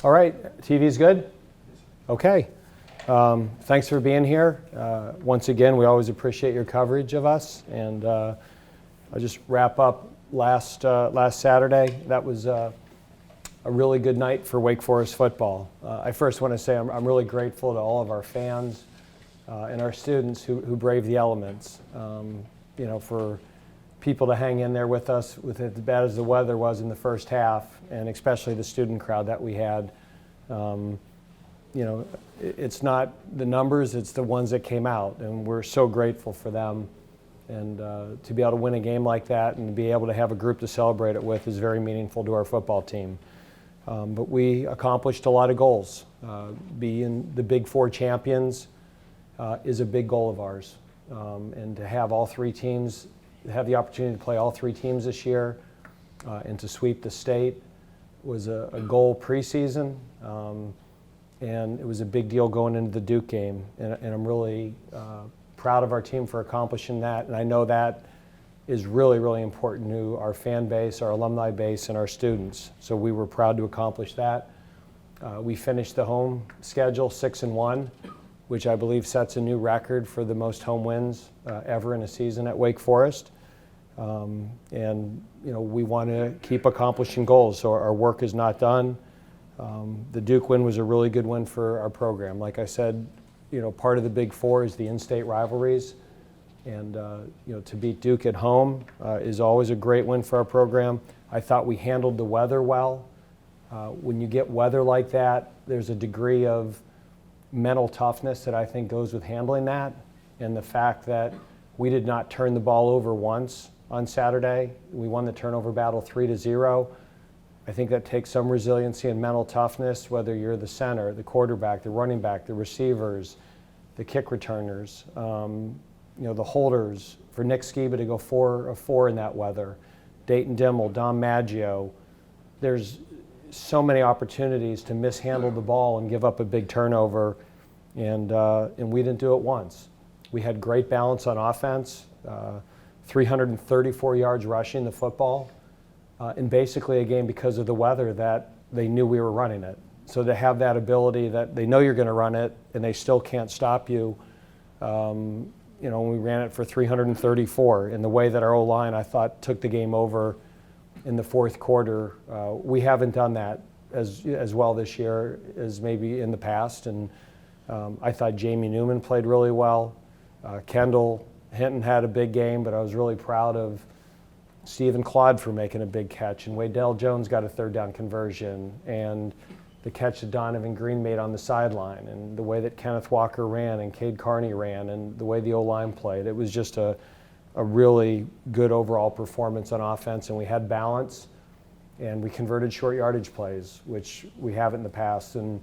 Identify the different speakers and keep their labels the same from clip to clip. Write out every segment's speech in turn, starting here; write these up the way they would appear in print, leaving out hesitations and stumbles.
Speaker 1: All right, TV's good? Okay. Thanks for being here. Once again, we always appreciate your coverage of us. And I'll just wrap up last Saturday. That was a really good night for Wake Forest football. I first want to say I'm really grateful to all of our fans and our students who braved the elements. For people to hang in there with us with as bad as the weather was in the first half, and especially the student crowd that we had. It's not the numbers, it's the ones that came out, and we're so grateful for them. And to be able to win a game like that and to be able to have a group to celebrate it with is very meaningful to our football team. But we accomplished a lot of goals. Being the Big Four champions is a big goal of ours. And to have all three teams, have the opportunity to play all three teams this year and to sweep the state was a goal preseason. And it was a big deal going into the Duke game. And I'm really proud of our team for accomplishing that. And I know that is really, really important to our fan base, our alumni base, and our students. So we were proud to accomplish that. We finished the home schedule 6-1, which I believe sets a new record for the most home wins ever in a season at Wake Forest. We want to keep accomplishing goals, so our work is not done. The Duke win was a really good win for our program. Like I said, part of the Big Four is the in-state rivalries. And to beat Duke at home is always a great win for our program. I thought we handled the weather well. When you get weather like that, there's a degree of mental toughness that I think goes with handling that. And the fact that we did not turn the ball over once on Saturday. We won the turnover battle 3-0. I think that takes some resiliency and mental toughness, whether you're the center, the quarterback, the running back, the receivers, the kick returners, the holders. For Nick Skiba to go 4 of 4 in that weather, Dayton Dimmel, Dom Maggio. There's so many opportunities to mishandle the ball and give up a big turnover, and we didn't do it once. We had great balance on offense, 334 yards rushing the football, and basically a game because of the weather that they knew we were running it. So to have that ability that they know you're going to run it and they still can't stop you, we ran it for 334 in the way that our O-line, I thought, took the game over in the fourth quarter. We haven't done that as well this year as maybe in the past. And I thought Jamie Newman played really well. Kendall Hinton had a big game, but I was really proud of Stephen Claude for making a big catch. And Waydell Jones got a third down conversion. And the catch that Donovan Green made on the sideline, and the way that Kenneth Walker ran and Cade Carney ran, and the way the O-line played. It was just a really good overall performance on offense, and we had balance, and we converted short yardage plays, which we haven't in the past. And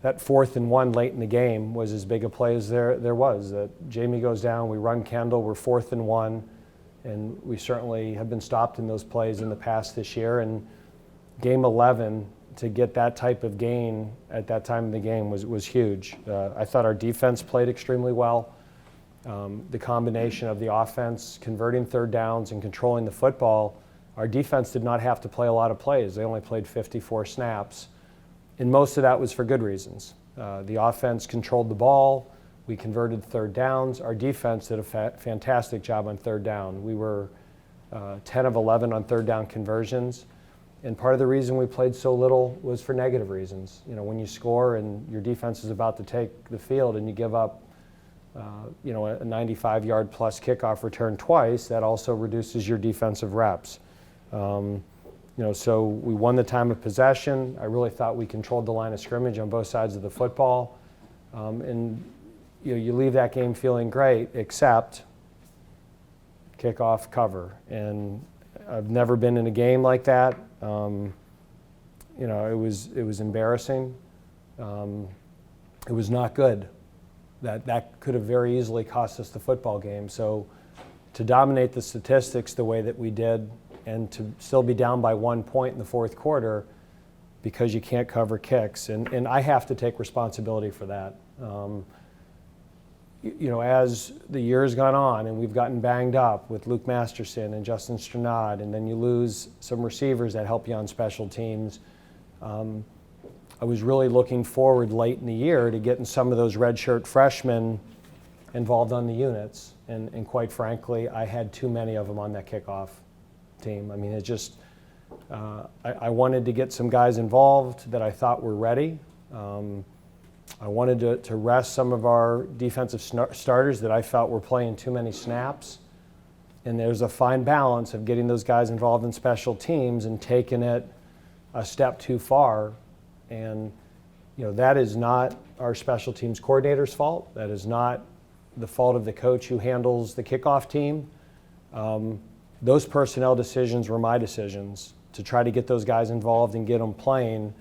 Speaker 1: that 4th and 1 late in the game was as big a play as there was. That Jamie goes down, we run Kendall, we're 4th and 1, and we certainly have been stopped in those plays in the past this year. And game 11, to get that type of gain at that time of the game was huge. I thought our defense played extremely well. The combination of the offense converting third downs and controlling the football, our defense did not have to play a lot of plays. They only played 54 snaps, and most of that was for good reasons. The offense controlled the ball. We converted third downs. Our defense did a fantastic job on third down. We were 10 of 11 on third down conversions. And part of the reason we played so little was for negative reasons. When you score and your defense is about to take the field and you give up, a 95-yard plus kickoff return twice, that also reduces your defensive reps. So we won the time of possession. I really thought we controlled the line of scrimmage on both sides of the football. You leave that game feeling great, except kickoff cover. And I've never been in a game like that. It was embarrassing. It was not good. That could have very easily cost us the football game. So to dominate the statistics the way that we did, and to still be down by 1 point in the fourth quarter because you can't cover kicks, and I have to take responsibility for that. As the years gone on and we've gotten banged up with Luke Masterson and Justin Stranad, and then you lose some receivers that help you on special teams, I was really looking forward late in the year to getting some of those redshirt freshmen involved on the units. And quite frankly, I had too many of them on that kickoff team. I mean, it just, I wanted to get some guys involved that I thought were ready. I wanted to rest some of our defensive starters that I felt were playing too many snaps. And there's a fine balance of getting those guys involved in special teams and taking it a step too far. And that is not our special teams coordinator's fault. That is not the fault of the coach who handles the kickoff team. Those personnel decisions were my decisions to try to get those guys involved and get them playing.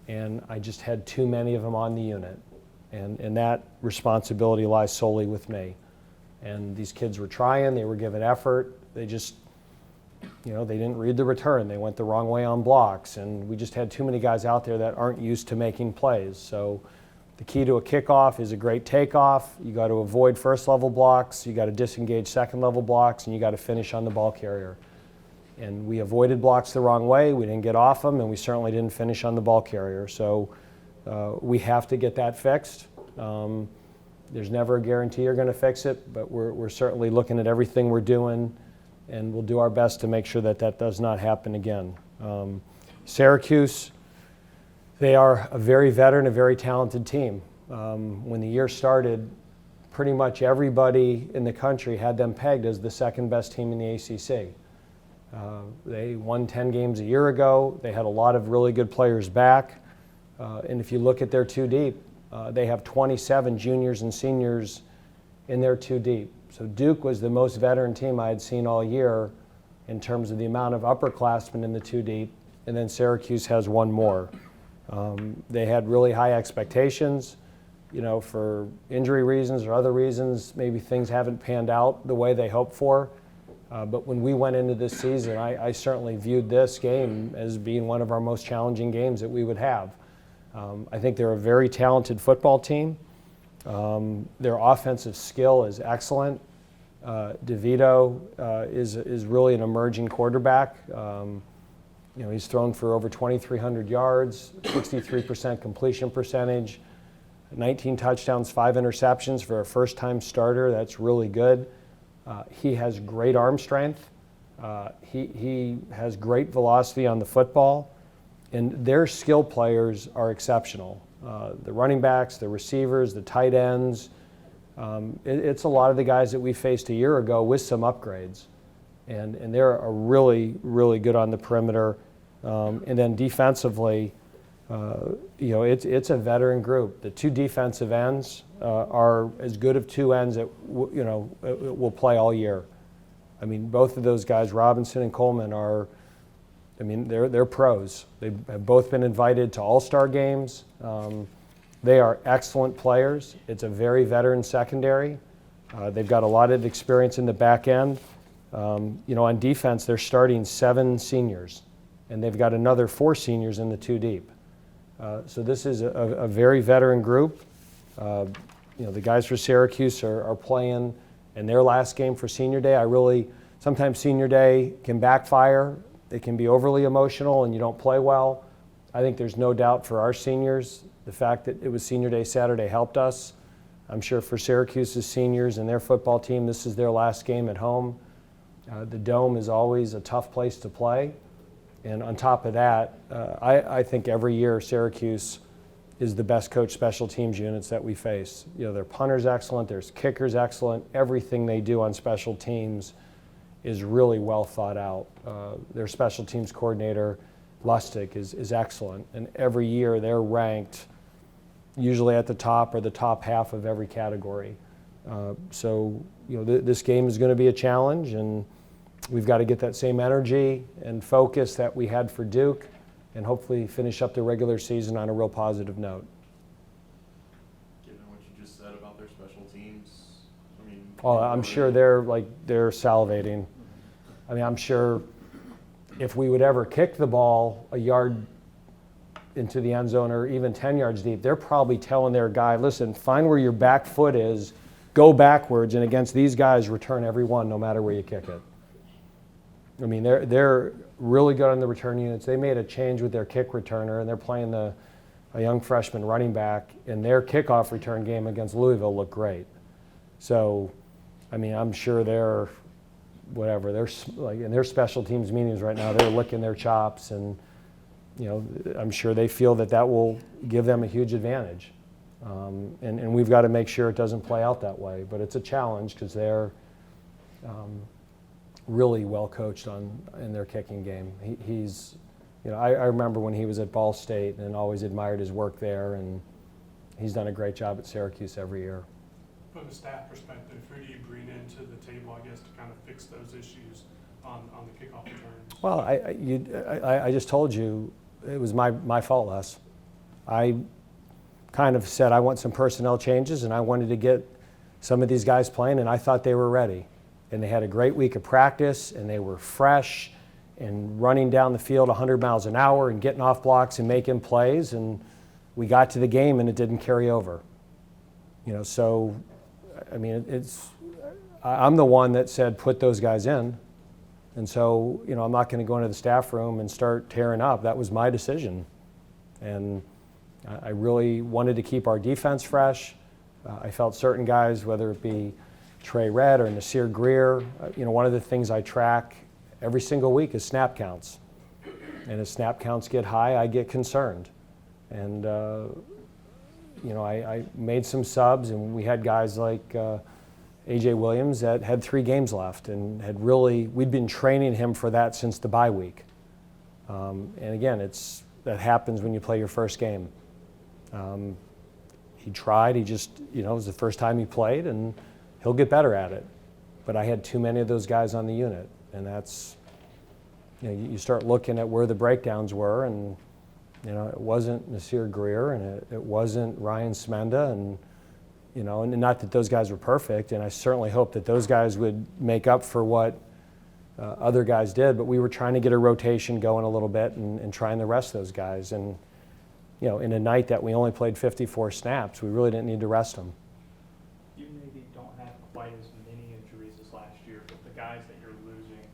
Speaker 1: And I just had too many of them on the unit. And that responsibility lies solely with me. And these kids were trying, they were giving effort. They just, they didn't read the return. They went the wrong way on blocks. And we just had too many guys out there that aren't used to making plays. So the key to a kickoff is a great takeoff. You got to avoid first level blocks. You got to disengage second level blocks, and you got to finish on the ball carrier. And we avoided blocks the wrong way. We didn't get off them, and we certainly didn't finish on the ball carrier. So we have to get that fixed. There's never a guarantee you're going to fix it, but we're certainly looking at everything we're doing, and we'll do our best to make sure that that does not happen again. Syracuse, they are a very veteran, a very talented team. When the year started, pretty much everybody in the country had them pegged as the second best team in the ACC. They won 10 games a year ago. They had a lot of really good players back. And if you look at their two deep, they have 27 juniors and seniors in their two deep. So Duke was the most veteran team I had seen all year in terms of the amount of upperclassmen in the two deep, and then Syracuse has one more. They had really high expectations, for injury reasons or other reasons. Maybe things haven't panned out the way they hoped for. But when we went into this season, I certainly viewed this game as being one of our most challenging games that we would have. I think they're a very talented football team. Their offensive skill is excellent. DeVito is really an emerging quarterback. He's thrown for over 2,300 yards, 63% completion percentage, 19 touchdowns, 5 interceptions for a first-time starter. That's really good. He has great arm strength. He has great velocity on the football. And their skill players are exceptional. The running backs, the receivers, the tight ends. It's a lot of the guys that we faced a year ago with some upgrades. And they're really, really good on the perimeter. And then defensively, it's a veteran group. The two defensive ends are as good of two ends that will play all year. I mean, both of those guys, Robinson and Coleman, they're pros. They have both been invited to all-star games. They are excellent players. It's a very veteran secondary. They've got a lot of experience in the back end. On defense, they're starting 7 seniors, and they've got another 4 seniors in the two deep. So this is a very veteran group. The guys for Syracuse are playing in their last game for senior day. Sometimes senior day can backfire. It can be overly emotional and you don't play well. I think there's no doubt for our seniors, the fact that it was senior day Saturday helped us. I'm sure for Syracuse's seniors and their football team, this is their last game at home. The Dome is always a tough place to play. And on top of that, I think every year Syracuse is the best coached special teams units that we face. Their punter's excellent, their kicker's excellent. Everything they do on special teams is really well thought out. Their special teams coordinator, Lustig, is excellent. And every year they're ranked usually at the top or the top half of every category. This game is going to be a challenge, and we've got to get that same energy and focus that we had for Duke and hopefully finish up the regular season on a real positive note.
Speaker 2: Given what you just said about their special teams,
Speaker 1: I'm sure they're salivating. I'm sure if we would ever kick the ball a yard into the end zone or even 10 yards deep, they're probably telling their guy, listen, find where your back foot is, go backwards, and against these guys, return every one no matter where you kick it. They're really good on the return units. They made a change with their kick returner, and they're playing the a young freshman running back, and their kickoff return game against Louisville looked great. So, I mean, I'm sure they're like in their special teams meetings right now, they're licking their chops, and I'm sure they feel that will give them a huge advantage. And we've got to make sure it doesn't play out that way. But it's a challenge because they're really well coached in their kicking game. He's, I remember when he was at Ball State and always admired his work there, and he's done a great job at Syracuse every year.
Speaker 3: From a staff perspective, who do you bring into the table, I guess, to kind of fix those issues on the kickoff returns?
Speaker 1: Well, I just told you it was my fault, Les. I kind of said I want some personnel changes, and I wanted to get some of these guys playing, and I thought they were ready. And they had a great week of practice, and they were fresh and running down the field 100 miles an hour and getting off blocks and making plays, and we got to the game and it didn't carry over. So, I mean, I'm the one that said put those guys in, and so, I'm not going to go into the staff room and start tearing up. That was my decision, and I really wanted to keep our defense fresh. I felt certain guys, whether it be Trey Red or Nasir Greer, one of the things I track every single week is snap counts. And as snap counts get high, I get concerned. And, I made some subs, and we had guys like A.J. Williams that had 3 games left and we'd been training him for that since the bye week. And again, that happens when you play your first game. He tried, it was the first time he played, and he'll get better at it. But I had too many of those guys on the unit, and that's, you start looking at where the breakdowns were, and it wasn't Nasir Greer, and it wasn't Ryan Smenda, and and not that those guys were perfect, and I certainly hope that those guys would make up for what other guys did, but we were trying to get a rotation going a little bit and trying to rest those guys. And in a night that we only played 54 snaps, we really didn't need to rest them.
Speaker 4: You maybe don't have quite as many injuries as last year, but the guys that you're losing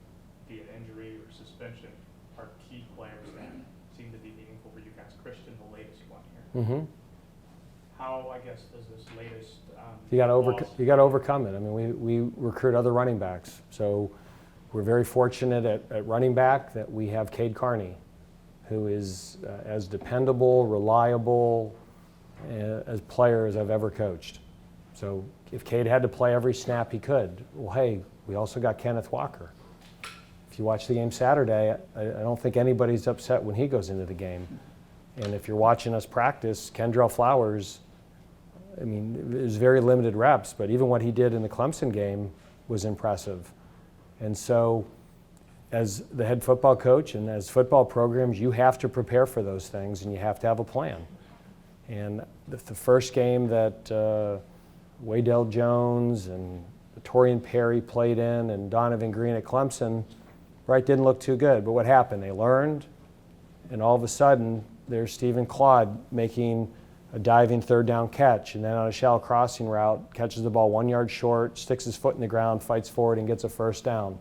Speaker 4: via injury or suspension are key players that seem to be meaningful for you guys. Christian, the latest one here.
Speaker 1: Mm-hmm.
Speaker 4: How, I guess, does this latest
Speaker 1: You got to
Speaker 4: loss-
Speaker 1: overcome it. I mean, we recruit other running backs, so we're very fortunate at running back that we have Cade Carney, who is as dependable, reliable as player as I've ever coached. So if Cade had to play every snap he could, well, hey, we also got Kenneth Walker. If you watch the game Saturday, I don't think anybody's upset when he goes into the game. And if you're watching us practice, Kendrell Flowers, I mean, it was very limited reps, but even what he did in the Clemson game was impressive. And so as the head football coach and as football programs, you have to prepare for those things, and you have to have a plan. And the first game that Waydell Jones and Torian Perry played in and Donovan Green at Clemson, right, didn't look too good. But what happened? They learned, and all of a sudden, there's Stephen Claude making a diving third down catch, and then on a shallow crossing route, catches the ball 1 yard short, sticks his foot in the ground, fights forward, and gets a first down.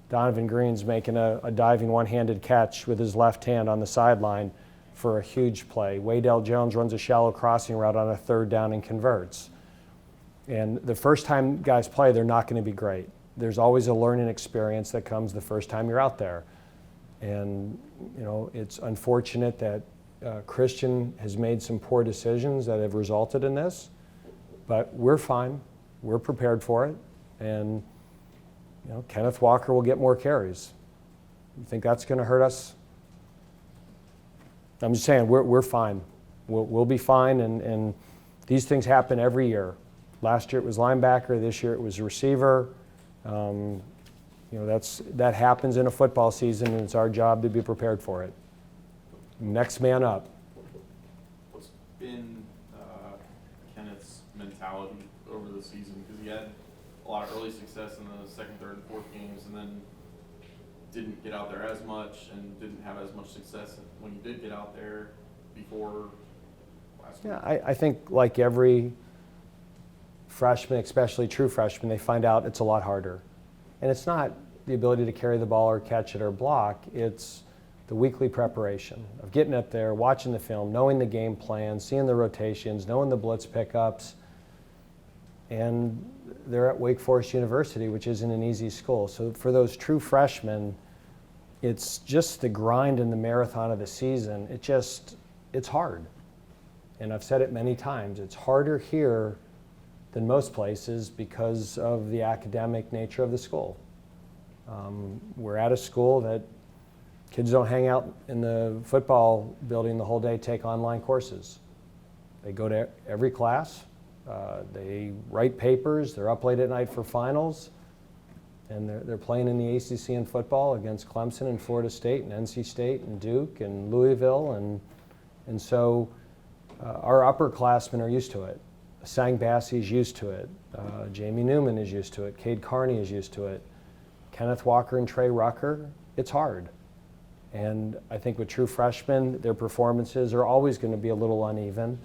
Speaker 1: Donovan Green's making a diving one-handed catch with his left hand on the sideline for a huge play. Waydell Jones runs a shallow crossing route on a third down and converts. And the first time guys play, they're not going to be great. There's always a learning experience that comes the first time you're out there. And, it's unfortunate that Christian has made some poor decisions that have resulted in this, but we're fine. We're prepared for it. And, Kenneth Walker will get more carries. You think that's going to hurt us? I'm just saying, we're fine. We'll be fine, and these things happen every year. Last year it was linebacker. This year it was receiver. That happens in a football season, and it's our job to be prepared for it. Next man up.
Speaker 2: What's been Kenneth's mentality over the season? Because he had a lot of early success in the second, third, and fourth games, and then didn't get out there as much and didn't have as much success when he did get out there before last week.
Speaker 1: Yeah, I think like every freshman, especially true freshman, they find out it's a lot harder. And it's not the ability to carry the ball or catch it or block. It's the weekly preparation of getting up there, watching the film, knowing the game plan, seeing the rotations, knowing the blitz pickups. And they're at Wake Forest University, which isn't an easy school. So for those true freshmen, it's just the grind and the marathon of the season. It's hard. And I've said it many times, it's harder here than most places because of the academic nature of the school. We're at a school that kids don't hang out in the football building the whole day, take online courses. They go to every class, they write papers, they're up late at night for finals, and they're playing in the ACC in football against Clemson and Florida State and NC State and Duke and Louisville, and so our upperclassmen are used to it. Sang Bassey's used to it. Jamie Newman is used to it. Cade Carney is used to it. Kenneth Walker and Trey Rucker, it's hard. And I think with true freshmen, their performances are always going to be a little uneven.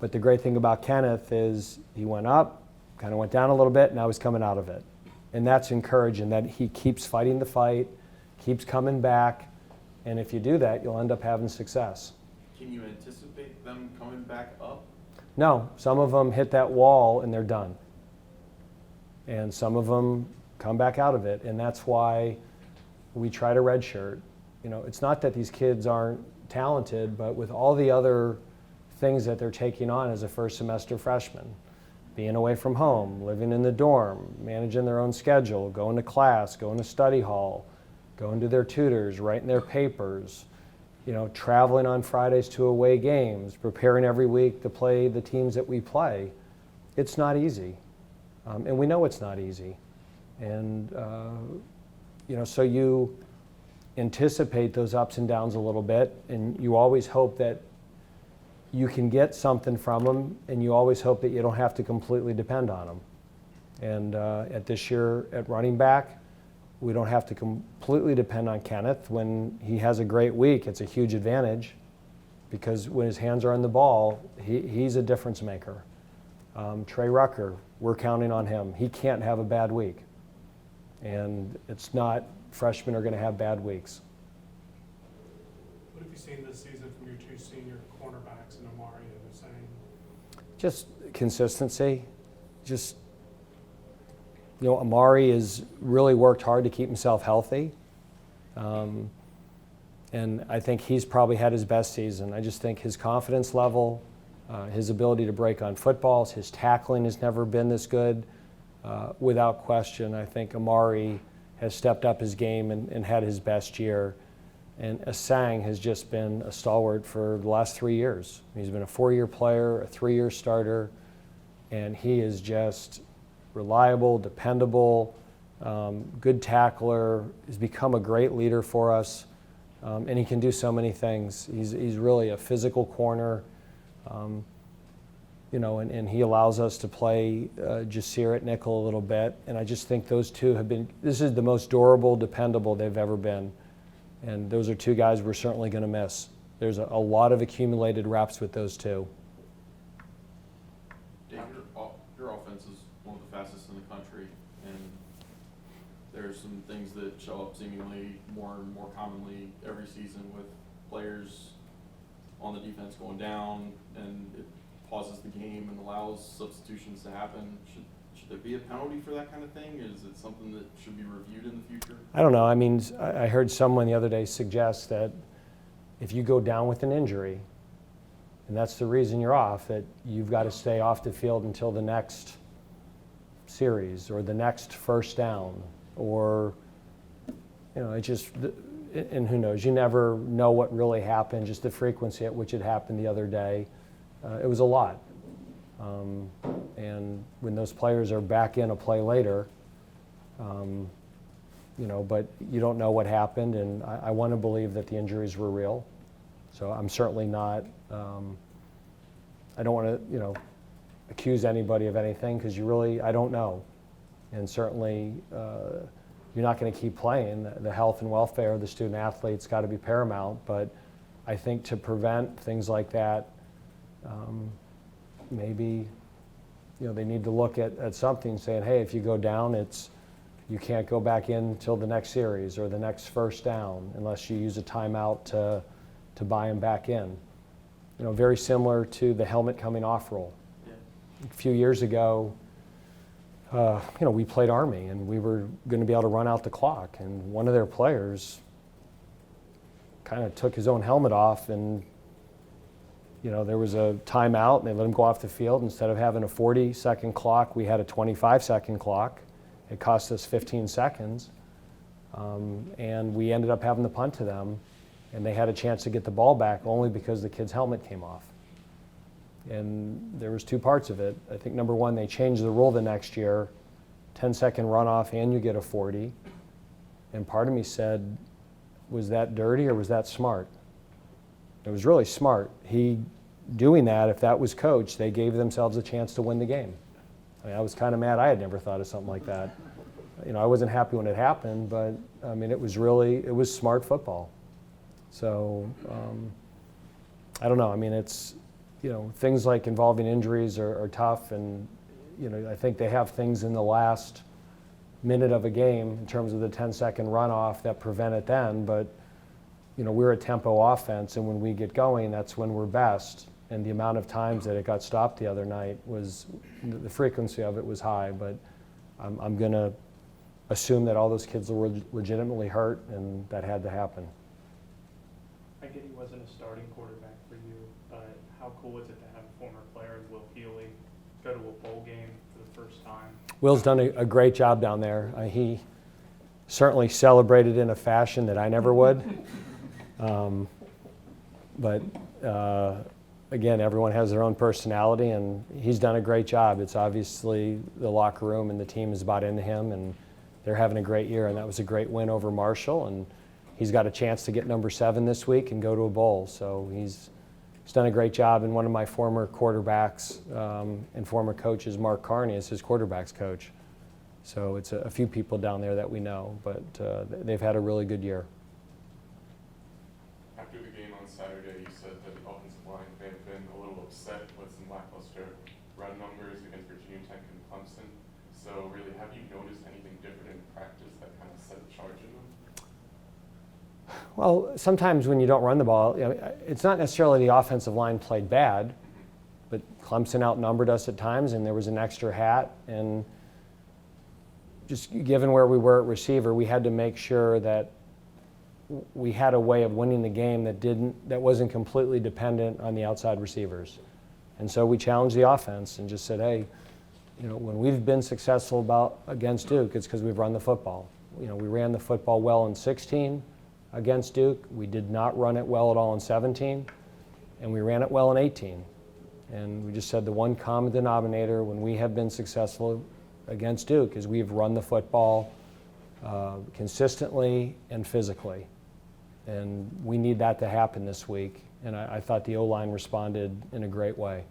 Speaker 1: But the great thing about Kenneth is he went up, kind of went down a little bit, now he's coming out of it. And that's encouraging, that he keeps fighting the fight, keeps coming back, and if you do that, you'll end up having success.
Speaker 2: Can you anticipate them coming back up?
Speaker 1: No, some of them hit that wall and they're done. And some of them come back out of it, and that's why we try to redshirt. You know, it's not that these kids aren't talented, but with all the other things that they're taking on as a first semester freshman, being away from home, living in the dorm, managing their own schedule, going to class, going to study hall, going to their tutors, writing their papers, you know, traveling on Fridays to away games, preparing every week to play the teams that we play. It's not easy. And we know it's not easy. And, you know, so you anticipate those ups and downs a little bit, and you always hope that you can get something from them, and you always hope that you don't have to completely depend on them. And at this year at running back, we don't have to completely depend on Kenneth. When he has a great week, it's a huge advantage, because when his hands are on the ball, he's a difference maker. Trey Rucker, we're counting on him. He can't have a bad week. And it's not, freshmen are going to have bad weeks.
Speaker 3: What have you seen this season from your two senior cornerbacks in Amari and Hussein?
Speaker 1: Just consistency. Just, you know, Amari has really worked hard to keep himself healthy. And I think he's probably had his best season. I just think his confidence level, his ability to break on footballs, his tackling has never been this good. Without question, I think Amari has stepped up his game and had his best year. And Asang has just been a stalwart for the last 3 years. He's been a 4-year player, a 3-year starter, and he is just reliable, dependable, good tackler. He's become a great leader for us, and he can do so many things. He's really a physical corner. You know, and he allows us to play Jasir at nickel a little bit. And I just think those two have been, this is the most durable, dependable they've ever been. And those are two guys we're certainly going to miss. There's a lot of accumulated reps with those two.
Speaker 2: Dave, your offense is one of the fastest in the country, and there's some things that show up seemingly more and more commonly every season with players on the defense going down, and it pauses the game and allows substitutions to happen. Should there be a penalty for that kind of thing? Is it something that should be reviewed in the future?
Speaker 1: I don't know. I mean, I heard someone the other day suggest that if you go down with an injury, and that's the reason you're off, that you've got to stay off the field until the next series or the next first down, or, you know, it just, and who knows, you never know what really happened, just the frequency at which it happened the other day. It was a lot. And when those players are back in a play later, you know, but you don't know what happened, and I want to believe that the injuries were real. So I'm certainly not, I don't want to, you know, accuse anybody of anything, because I don't know. And certainly you're not going to keep playing. The health and welfare of the student athlete's got to be paramount, but I think to prevent things like that, maybe, you know, they need to look at something saying, hey, if you go down, it's You can't go back in until the next series or the next first down unless you use a timeout to buy them back in. You know, very similar to the helmet coming off rule.
Speaker 2: Yeah.
Speaker 1: A few years ago, you know, we played Army and we were going to be able to run out the clock, and one of their players kind of took his own helmet off, and you know, there was a timeout and they let him go off the field. Instead of having a 40-second clock, we had a 25-second clock. It cost us 15 seconds, and we ended up having to punt to them, and they had a chance to get the ball back only because the kid's helmet came off. And there was two parts of it. I think number one, they changed the rule the next year, 10-second runoff and you get a 40. And part of me said, was that dirty or was that smart? It was really smart. Doing that, if that was coached, they gave themselves a chance to win the game. I mean, I was kind of mad. I had never thought of something like that. You know, I wasn't happy when it happened, but I mean, it was smart football. So, I don't know. I mean, it's, you know, things like involving injuries are tough, and, you know, I think they have things in the last minute of a game in terms of the 10-second runoff that prevent it then, but, you know, we're a tempo offense, and when we get going, that's when we're best. And the amount of times that it got stopped the other night the frequency of it was high, but I'm going to assume that all those kids were legitimately hurt, and that had to happen.
Speaker 4: I get he wasn't a starting quarterback for you, but how cool is it to have a former player, Will Healy, go to a bowl game for the first time? Will's
Speaker 1: done a great job down there. He certainly celebrated in a fashion that I never would. But again, everyone has their own personality, and he's done a great job. It's obviously the locker room and the team is bought into him, and they're having a great year, and that was a great win over Marshall, and he's got a chance to get number 7 this week and go to a bowl. So he's done a great job, and one of my former quarterbacks and former coaches, Mark Carney, is his quarterback's coach. So it's a few people down there that we know, but they've had a really good year.
Speaker 5: After the game on Saturday, you said that the offensive line may have been a little upset with some lackluster run numbers against Virginia Tech and Clemson. So really, have you noticed anything different in practice that kind of set a charge in them?
Speaker 1: Well, sometimes when you don't run the ball, you know, it's not necessarily the offensive line played bad, but Clemson outnumbered us at times, and there was an extra hat. And just given where we were at receiver, we had to make sure that we had a way of winning the game that wasn't completely dependent on the outside receivers. And so we challenged the offense and just said, hey, you know, when we've been successful against Duke, it's because we've run the football. You know, we ran the football well in 16 against Duke. We did not run it well at all in 17, and we ran it well in 18. And we just said the one common denominator when we have been successful against Duke is we've run the football consistently and physically. And we need that to happen this week. And I thought the O-line responded in a great way.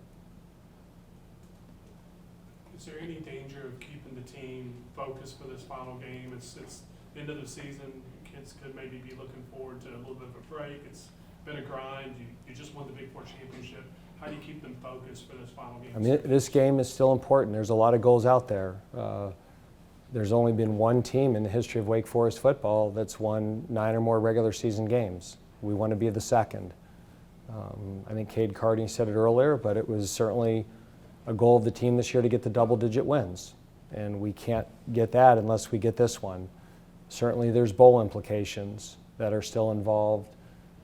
Speaker 3: Is there any danger of keeping the team focused for this final game? It's the end of the season. Kids could maybe be looking forward to a little bit of a break. It's been a grind. You just won the Big Four championship. How do you keep them focused for this final game?
Speaker 1: I mean, this game is still important. There's a lot of goals out there. There's only been one team in the history of Wake Forest football that's won 9 or more regular season games. We want to be the second. I think Cade Carney said it earlier, but it was certainly a goal of the team this year to get the double-digit wins. And we can't get that unless we get this one. Certainly there's bowl implications that are still involved,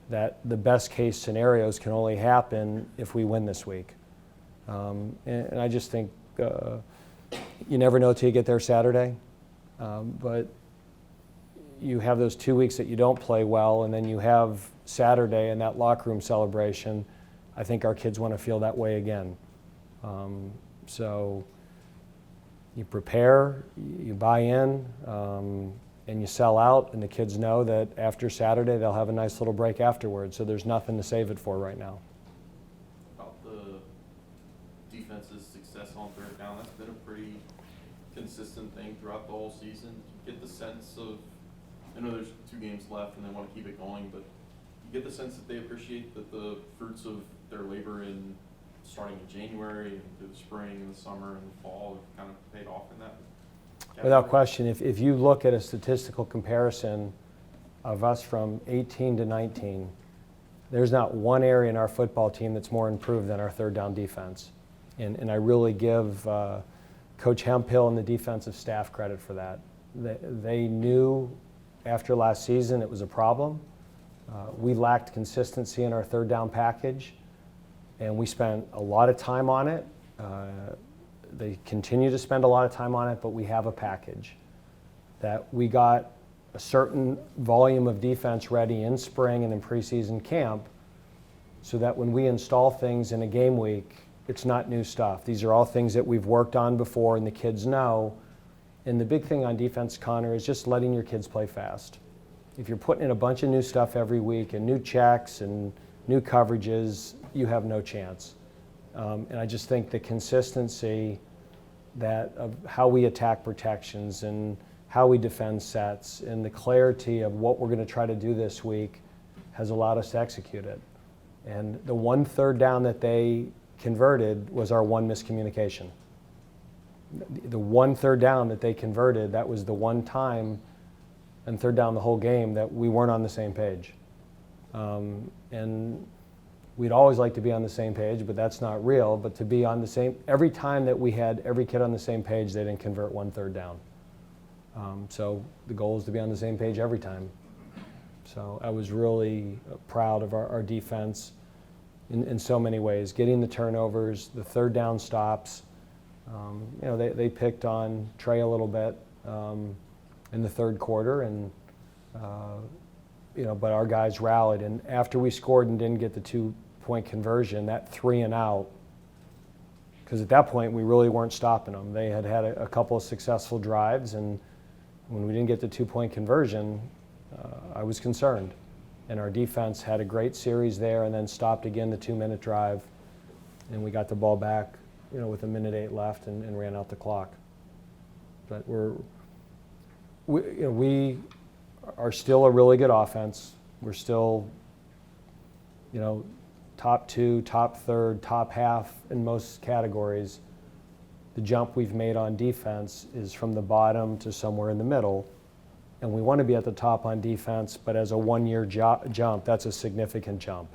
Speaker 1: that the best case scenarios can only happen if we win this week. And I just think you never know till you get there Saturday, but you have those 2 weeks that you don't play well, and then you have Saturday and that locker room celebration. I think our kids want to feel that way again. So you prepare, you buy in, and you sell out, and the kids know that after Saturday they'll have a nice little break afterwards, so there's nothing to save it for right now.
Speaker 2: About the defense's success on third down, that's been a pretty consistent thing throughout the whole season. You get the sense of, I know there's 2 games left and they want to keep it going, but you get the sense that they appreciate that the fruits of their labor in starting in January and through the spring and the summer and the fall have kind of paid off in that
Speaker 1: Without question, if you look at a statistical comparison of us from 18 to 19, there's not one area in our football team that's more improved than our third down defense. And I really give Coach Hemphill and the defensive staff credit for that. They knew after last season it was a problem. We lacked consistency in our third down package, and we spent a lot of time on it. They continue to spend a lot of time on it, but we have a package that we got a certain volume of defense ready in spring and in preseason camp so that when we install things in a game week, it's not new stuff. These are all things that we've worked on before and the kids know. And the big thing on defense, Connor, is just letting your kids play fast. If you're putting in a bunch of new stuff every week and new checks and new coverages, you have no chance. And I just think the consistency that of how we attack protections and how we defend sets and the clarity of what we're going to try to do this week has allowed us to execute it. And the one third down that they converted was our one miscommunication. The one third down that they converted, that was the one time and third down the whole game that we weren't on the same page. And we'd always like to be on the same page, but that's not real. But to be on the same, every time that we had every kid on the same page, they didn't convert one third down. So the goal is to be on the same page every time. So I was really proud of our defense in so many ways. Getting the turnovers, the third down stops. They picked on Trey a little bit in the third quarter, and but our guys rallied. And after we scored and didn't get the 2-point conversion, that 3 and out, because at that point we really weren't stopping them. They had had a couple of successful drives, and when we didn't get the 2-point conversion, I was concerned. And our defense had a great series there, and then stopped again the 2-minute drive, and we got the ball back, with 1:08 left, and ran out the clock. But we are still a really good offense. We're still, top 2, top third, top half in most categories. The jump we've made on defense is from the bottom to somewhere in the middle. And we want to be at the top on defense, but as a one-year jump, that's a significant jump.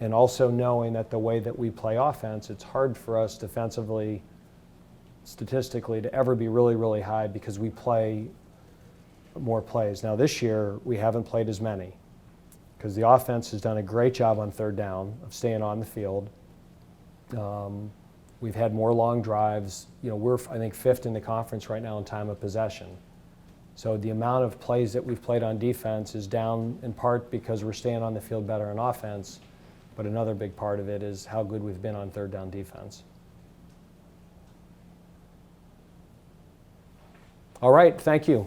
Speaker 1: And also knowing that the way that we play offense, it's hard for us defensively, statistically, to ever be really, really high because we play more plays. Now this year, we haven't played as many because the offense has done a great job on third down of staying on the field. We've had more long drives. We're, I think, 5th in the conference right now in time of possession. So the amount of plays that we've played on defense is down in part because we're staying on the field better on offense, but another big part of it is how good we've been on third down defense. All right, thank you.